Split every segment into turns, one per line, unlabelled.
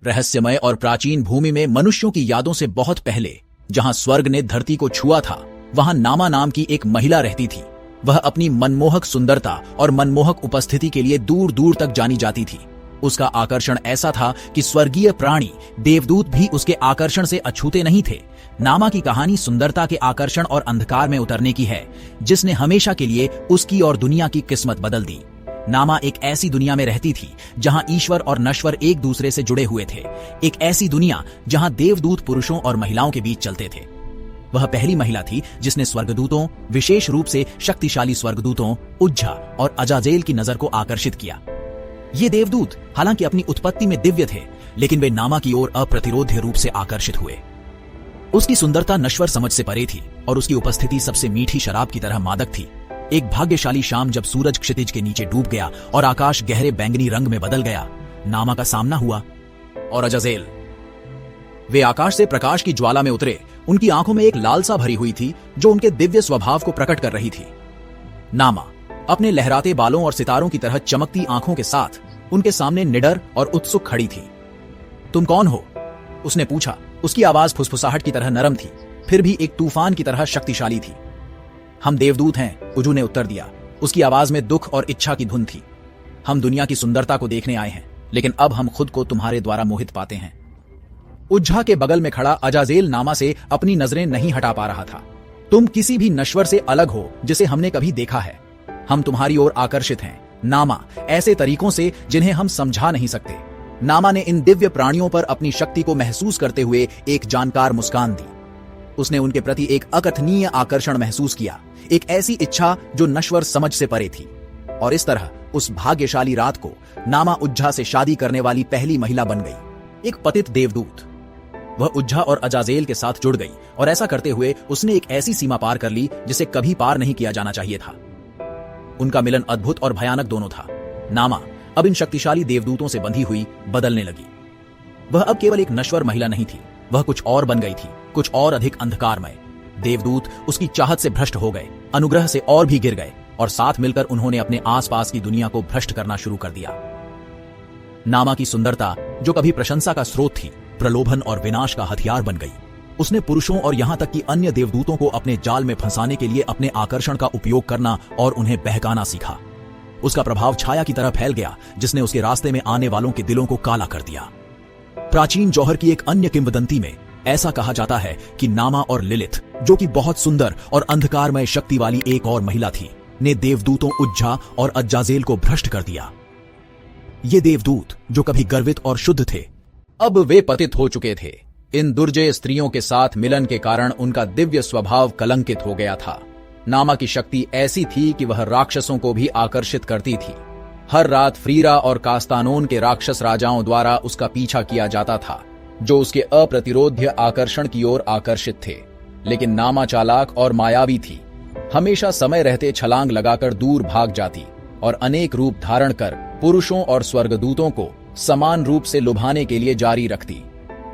रहस्यमय और प्राचीन भूमि में मनुष्यों की यादों से बहुत पहले, जहां स्वर्ग ने धरती को छुआ था, वहां नामा नाम की एक महिला रहती थी। वह अपनी मनमोहक सुंदरता और मनमोहक उपस्थिति के लिए दूर दूर तक जानी जाती थी। उसका आकर्षण ऐसा था कि स्वर्गीय प्राणी देवदूत भी उसके आकर्षण से अछूते नहीं थे। नामा की कहानी सुंदरता के आकर्षण और अंधकार में उतरने की है, जिसने हमेशा के लिए उसकी और दुनिया की किस्मत बदल दी। नामा एक ऐसी दुनिया में रहती थी जहां ईश्वर और नश्वर एक दूसरे से जुड़े हुए थे। एक ऐसी दुनिया जहां देवदूत पुरुषों और महिलाओं के बीच चलते थे। वह पहली महिला थी जिसने स्वर्गदूतों, विशेष रूप से शक्तिशाली स्वर्गदूतों उज्झा और अजाजेल की नजर को आकर्षित किया। ये देवदूत हालांकि अपनी उत्पत्ति में दिव्य थे, लेकिन वे नामा की ओर अप्रतिरोध्य रूप से आकर्षित हुए। उसकी सुंदरता नश्वर समझ से परे थी और उसकी उपस्थिति सबसे मीठी शराब की तरह मादक थी। एक भाग्यशाली शाम जब सूरज क्षितिज के नीचे डूब गया और आकाश गहरे बैंगनी रंग में बदल गया, नामा का सामना हुआ और अजाजेल। वे आकाश से प्रकाश की ज्वाला में उतरे। उनकी आंखों में एक लालसा भरी हुई थी जो उनके दिव्य स्वभाव को प्रकट कर रही थी। नामा अपने लहराते बालों और सितारों की तरह चमकती आंखों के साथ उनके सामने निडर और उत्सुक खड़ी थी। तुम कौन हो? उसने पूछा। उसकी आवाज फुसफुसाहट की तरह नरम थी, फिर भी एक तूफान की तरह शक्तिशाली थी। हम देवदूत हैं, उज्जू ने उत्तर दिया। उसकी आवाज में दुख और इच्छा की धुन थी। हम दुनिया की सुंदरता को देखने आए हैं, लेकिन अब हम खुद को तुम्हारे द्वारा मोहित पाते हैं। उज्झा के बगल में खड़ा अजाजेल नामा से अपनी नजरें नहीं हटा पा रहा था। तुम किसी भी नश्वर से अलग हो जिसे हमने कभी देखा है। हम तुम्हारी ओर आकर्षित हैं, नामा, ऐसे तरीकों से जिन्हें हम समझा नहीं सकते। नामा ने इन दिव्य प्राणियों पर अपनी शक्ति को महसूस करते हुए एक जानकार मुस्कान दी। उसने उनके प्रति एक अकथनीय आकर्षण महसूस किया, एक ऐसी इच्छा जो नश्वर समझ से परे थी। और इस तरह उस भाग्यशाली रात को नामा उज्झा से शादी करने वाली पहली महिला बन गई, एक पतित देवदूत। वह उज्झा और अजाजेल के साथ जुड़ गई और ऐसा करते हुए उसने एक ऐसी सीमा पार कर ली जिसे कभी पार नहीं किया जाना चाहिए था। उनका मिलन अद्भुत और भयानक दोनों था। नामा अब इन शक्तिशाली देवदूतों से बंधी हुई बदलने लगी। वह अब केवल एक नश्वर महिला नहीं थी, वह कुछ और बन गई थी, कुछ और अधिक अंधकारमय। देवदूत उसकी चाहत से भ्रष्ट हो गए, अनुग्रह से और भी गिर गए, और साथ मिलकर उन्होंने अपने आसपास की दुनिया को भ्रष्ट करना शुरू कर दिया। नामा की सुंदरता, जो कभी प्रशंसा का स्रोत थी, प्रलोभन और विनाश का हथियार बन गई। उसने पुरुषों और यहां तक कि अन्य देवदूतों को अपने जाल में फंसाने के लिए अपने आकर्षण का उपयोग करना और उन्हें बहकाना सीखा। उसका प्रभाव छाया की तरह फैल गया, जिसने उसके रास्ते में आने वालों के दिलों को काला कर दिया। प्राचीन जौहर की एक अन्य किंवदंती में ऐसा कहा जाता है कि नामा और लिलिथ, जो कि बहुत सुंदर और अंधकारमय शक्ति वाली एक और महिला थी, ने देवदूतों उज्झा और अज्जाजेल को भ्रष्ट कर दिया। ये देवदूत, जो कभी गर्वित और शुद्ध थे, अब वे पतित हो चुके थे। इन दुर्जय स्त्रियों के साथ मिलन के कारण उनका दिव्य स्वभाव कलंकित हो गया था। नामा की शक्ति ऐसी थी कि वह राक्षसों को भी आकर्षित करती थी। हर रात फ्रीरा और कास्तानोन के राक्षस राजाओं द्वारा उसका पीछा किया जाता था, जो उसके अप्रतिरोध्य आकर्षण की ओर आकर्षित थे। लेकिन नामा चालाक और मायावी थी। हमेशा समय रहते छलांग लगाकर दूर भाग जाती और अनेक रूप धारण कर पुरुषों और स्वर्गदूतों को समान रूप से लुभाने के लिए जारी रखती।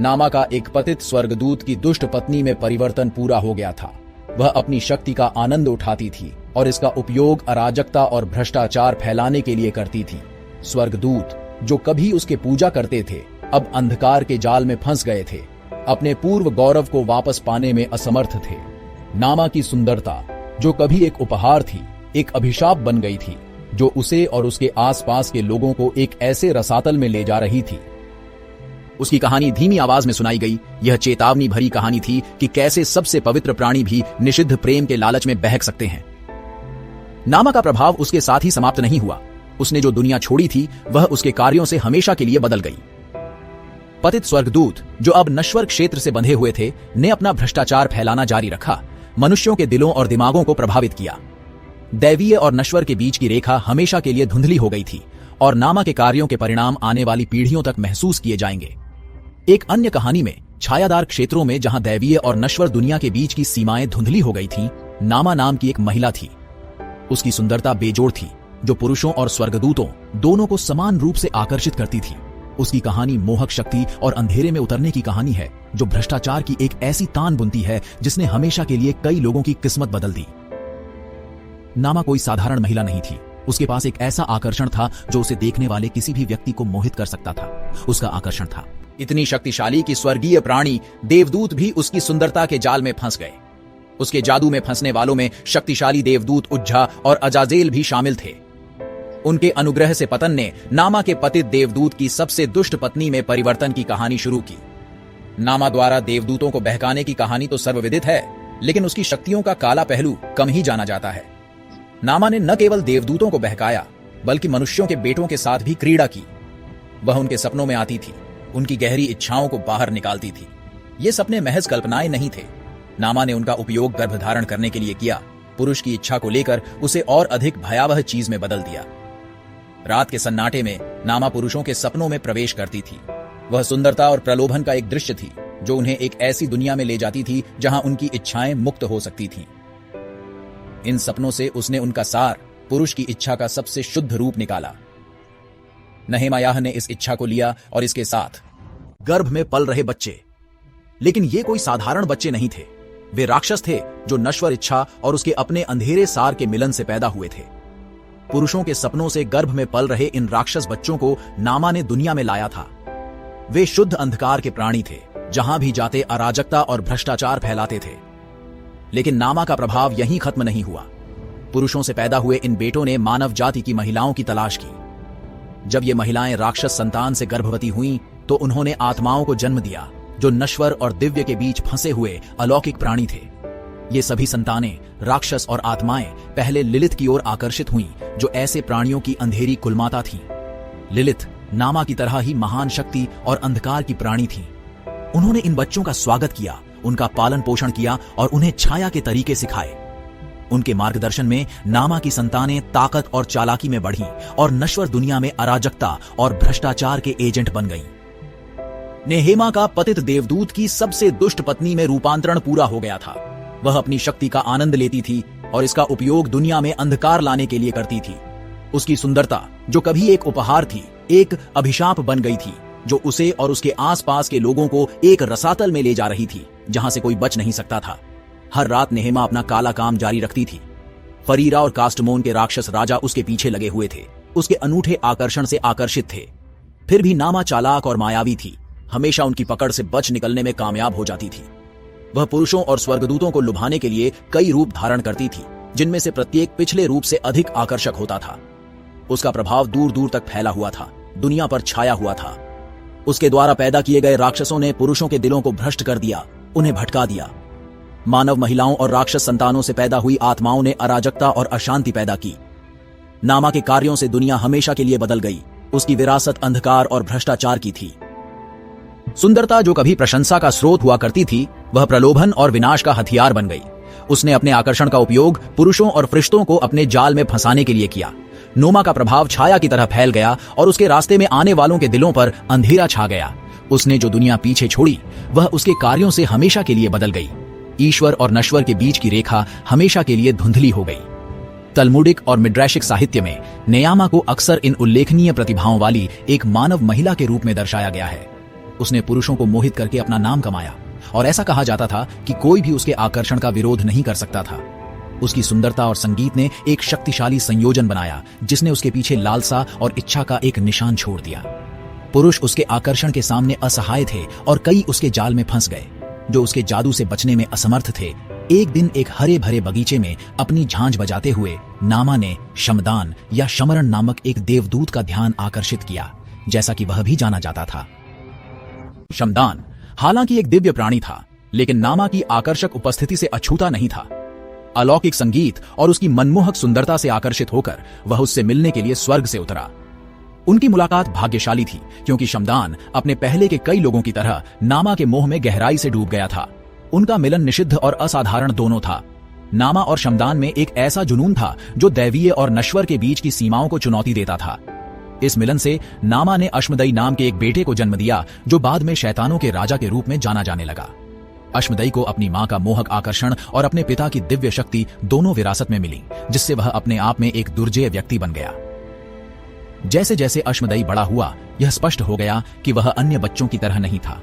नामा का एक पतित स्वर्गदूत की दुष्ट पत्नी में परिवर्तन पूरा हो गया था। वह अपनी शक्ति का आनंद उठाती थी और इसका उपयोग अराजकता और भ्रष्टाचार फैलाने के लिए करती थी। स्वर्गदूत, जो कभी उसके पूजा करते थे, अब अंधकार के जाल में फंस गए थे, अपने पूर्व गौरव को वापस पाने में असमर्थ थे। नामा की सुंदरता, जो कभी एक उपहार थी, एक अभिशाप बन गई थी, जो उसे और उसके आसपास के लोगों को एक ऐसे रसातल में ले जा रही थी। उसकी कहानी धीमी आवाज में सुनाई गई। यह चेतावनी भरी कहानी थी कि कैसे सबसे पवित्र प्राणी भी निषिद्ध प्रेम के लालच में बहक सकते हैं। नामा का प्रभाव उसके साथ ही समाप्त नहीं हुआ। उसने जो दुनिया छोड़ी थी, वह उसके कार्यों से हमेशा के लिए बदल गई। पतित स्वर्गदूत, जो अब नश्वर क्षेत्र से बंधे हुए थे, ने अपना भ्रष्टाचार फैलाना जारी रखा, मनुष्यों के दिलों और दिमागों को प्रभावित किया। दैवीय और नश्वर के बीच की रेखा हमेशा के लिए धुंधली हो गई थी और नामा के कार्यों के परिणाम आने वाली पीढ़ियों तक महसूस किए जाएंगे। एक अन्य कहानी में, छायादार क्षेत्रों में जहां दैवीय और नश्वर दुनिया के बीच की सीमाएं धुंधली हो गई थीं, नामा नाम की एक महिला थी। उसकी सुंदरता बेजोड़ थी, जो पुरुषों और स्वर्गदूतों दोनों को समान रूप से आकर्षित करती थी। उसकी कहानी मोहक शक्ति और अंधेरे में उतरने की कहानी है, जो भ्रष्टाचार की एक ऐसी तान बुनती है जिसने हमेशा के लिए कई लोगों की किस्मत बदल दी। नामा कोई साधारण महिला नहीं थी। उसके पास एक ऐसा आकर्षण था जो उसे देखने वाले किसी भी व्यक्ति को मोहित कर सकता था। उसका आकर्षण था इतनी शक्तिशाली कि स्वर्गीय प्राणी देवदूत भी उसकी सुंदरता के जाल में फंस गए। उसके जादू में फंसने वालों में शक्तिशाली देवदूत उज्झा और अजाजेल भी शामिल थे। उनके अनुग्रह से पतन ने नामा के पतित देवदूत की सबसे दुष्ट पत्नी में परिवर्तन की कहानी शुरू की। नामा द्वारा देवदूतों को बहकाने की कहानी तो सर्वविदित है, लेकिन उसकी शक्तियों का काला पहलू कम ही जाना जाता है। नामा ने न केवल देवदूतों को बहकाया, बल्कि मनुष्यों के बेटों के साथ भी क्रीड़ा की। वह उनके सपनों में आती थी, उनकी गहरी इच्छाओं को बाहर निकालती थी। ये सपने महज कल्पनाएं नहीं थे। नामा ने उनका उपयोग गर्भधारण करने के लिए किया, पुरुष की इच्छा को लेकर उसे और अधिक भयावह चीज में बदल दिया। रात के सन्नाटे में नामा पुरुषों के सपनों में प्रवेश करती थी। वह सुंदरता और प्रलोभन का एक दृश्य थी, जो उन्हें एक ऐसी दुनिया में ले जाती थी जहां उनकी इच्छाएं मुक्त हो सकती थीं। इन सपनों से उसने उनका सार, पुरुष की इच्छा का सबसे शुद्ध रूप निकाला। नहेमायाह ने इस इच्छा को लिया और इसके साथ गर्भ में पल रहे बच्चे। लेकिन ये कोई साधारण बच्चे नहीं थे। वे राक्षस थे जो नश्वर इच्छा और उसके अपने अंधेरे सार के मिलन से पैदा हुए थे। पुरुषों के सपनों से गर्भ में पल रहे इन राक्षस बच्चों को नामा ने दुनिया में लाया था। वे शुद्ध अंधकार के प्राणी थे, जहां भी जाते अराजकता और भ्रष्टाचार फैलाते थे। लेकिन नामा का प्रभाव यहीं खत्म नहीं हुआ। पुरुषों से पैदा हुए इन बेटों ने मानव जाति की महिलाओं की तलाश की। जब ये महिलाएं राक्षस संतान से गर्भवती हुईं, तो उन्होंने आत्माओं को जन्म दिया, जो नश्वर और दिव्य के बीच फंसे हुए अलौकिक प्राणी थे। ये सभी संतानें, राक्षस और आत्माएं, पहले लिलित की ओर आकर्षित हुईं, जो ऐसे प्राणियों की अंधेरी कुलमाता थीं। लिलित नामा की तरह ही महान शक्ति और अंधकार की प्राणी थीं। उन्होंने इन बच्चों का स्वागत किया, उनका पालन पोषण किया और उन्हें छाया के तरीके सिखाए। उनके मार्गदर्शन में नामा की संतानें ताकत और चालाकी में बढ़ीं और नश्वर दुनिया में अराजकता और भ्रष्टाचार के एजेंट बन गईं। नेहेमा का पतित देवदूत की सबसे दुष्ट पत्नी में रूपांतरण पूरा हो गया था। वह अपनी शक्ति का आनंद लेती थी और इसका उपयोग दुनिया में अंधकार लाने के लिए करती थी। उसकी सुंदरता, जो कभी एक उपहार थी, एक अभिशाप बन गई थी, जो उसे और उसके आसपास के लोगों को एक रसातल में ले जा रही थी, जहां से कोई बच नहीं सकता था। हर रात नेहेमा अपना काला काम जारी रखती थी। फरीरा और कास्टमोन के राक्षस राजा उसके पीछे लगे हुए थे, उसके अनूठे आकर्षण से आकर्षित थे। फिर भी नामा चालाक और मायावी थी, हमेशा उनकी पकड़ से बच निकलने में कामयाब हो जाती थी। वह पुरुषों और स्वर्गदूतों को लुभाने के लिए कई रूप धारण करती थी, जिनमें से प्रत्येक पिछले रूप से अधिक आकर्षक होता था। उसका प्रभाव दूर दूर तक फैला हुआ था, दुनिया पर छाया हुआ था। उसके द्वारा पैदा किए गए राक्षसों ने पुरुषों के दिलों को भ्रष्ट कर दिया, उन्हें भटका दिया। मानव महिलाओं और राक्षस संतानों से पैदा हुई आत्माओं ने अराजकता और अशांति पैदा की। नामा के कार्यों से दुनिया हमेशा के लिए बदल गई। उसकी विरासत अंधकार और भ्रष्टाचार की थी। सुंदरता, जो कभी प्रशंसा का स्रोत हुआ करती थी, वह प्रलोभन और विनाश का हथियार बन गई। उसने अपने आकर्षण का उपयोग पुरुषों और फरिश्तों को अपने जाल में फंसाने के लिए किया। नोमा का प्रभाव छाया की तरह फैल गया और उसके रास्ते में आने वालों के दिलों पर अंधेरा छा गया। उसने जो दुनिया पीछे छोड़ी, वह उसके कार्यों से हमेशा के लिए बदल गई। ईश्वर और नश्वर के बीच की रेखा हमेशा के लिए धुंधली हो गई। तलमुडिक और मिड्रैशिक साहित्य में नेयामा को अक्सर इन उल्लेखनीय प्रतिभाओं वाली एक मानव महिला के रूप में दर्शाया गया है। उसने पुरुषों को मोहित करके अपना नाम कमाया और ऐसा कहा जाता था कि कोई भी उसके आकर्षण का विरोध नहीं कर सकता था। उसकी सुंदरता और संगीत ने एक शक्तिशाली संयोजन बनाया, जिसने उसके पीछे लालसा और इच्छा का एक निशान छोड़ दिया। पुरुष उसके आकर्षण के सामने असहाय थे और कई उसके जाल में फंस गए, जो उसके जादू से बचने में असमर्थ थे। एक दिन एक हरे भरे बगीचे में अपनी झांझ बजाते हुए नामा ने शमदान या शमरण नामक एक देवदूत का ध्यान आकर्षित किया, जैसा कि वह भी जाना जाता था। शमदान हालांकि एक दिव्य प्राणी था, लेकिन नामा की आकर्षक उपस्थिति से अछूता नहीं था। अलौकिक संगीत और उसकी मनमोहक सुंदरता से आकर्षित होकर वह उससे मिलने के लिए स्वर्ग से उतरा। उनकी मुलाकात भाग्यशाली थी, क्योंकि शमदान अपने पहले के कई लोगों की तरह नामा के मोह में गहराई से डूब गया था। उनका मिलन निषिद्ध और असाधारण दोनों था। नामा और शमदान में एक ऐसा जुनून था जो दैवीय और नश्वर के बीच की सीमाओं को चुनौती देता था। इस मिलन से नामा ने अश्मदई नाम के एक बेटे को जन्म दिया, जो बाद में शैतानों के राजा के रूप में जाना जाने लगा। अश्मदई को अपनी मां का मोहक आकर्षण और अपने पिता की दिव्य शक्ति दोनों विरासत में मिली, जिससे वह अपने आप में एक दुर्जेय व्यक्ति बन गया। जैसे जैसे अश्मदई बड़ा हुआ, यह स्पष्ट हो गया कि वह अन्य बच्चों की तरह नहीं था।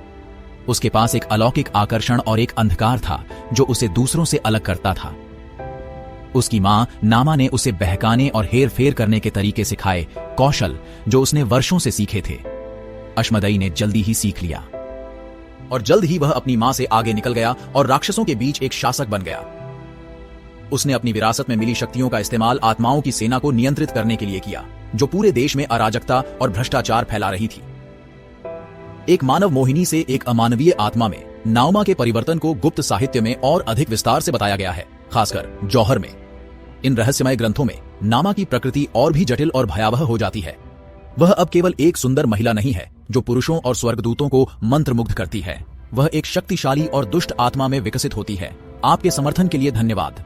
उसके पास एक अलौकिक आकर्षण और एक अंधकार था जो उसे दूसरों से अलग करता था। उसकी मां नामा ने उसे बहकाने और हेर फेर करने के तरीके सिखाए, कौशल जो उसने वर्षों से सीखे थे। अश्मदई ने जल्दी ही सीख लिया और जल्द ही वह अपनी मां से आगे निकल गया और राक्षसों के बीच एक शासक बन गया। उसने अपनी विरासत में मिली शक्तियों का इस्तेमाल आत्माओं की सेना को नियंत्रित करने के लिए किया, जो पूरे देश में अराजकता और भ्रष्टाचार फैला रही थी। एक मानव मोहिनी से एक अमानवीय आत्मा में नाओमा के परिवर्तन को गुप्त साहित्य में और अधिक विस्तार से बताया गया है, खासकर जौहर में। इन रहस्यमय ग्रंथों में नामा की प्रकृति और भी जटिल और भयावह हो जाती है। वह अब केवल एक सुंदर महिला नहीं है जो पुरुषों और स्वर्गदूतों को मंत्रमुग्ध करती है, वह एक शक्तिशाली और दुष्ट आत्मा में विकसित होती है। आपके समर्थन के लिए धन्यवाद।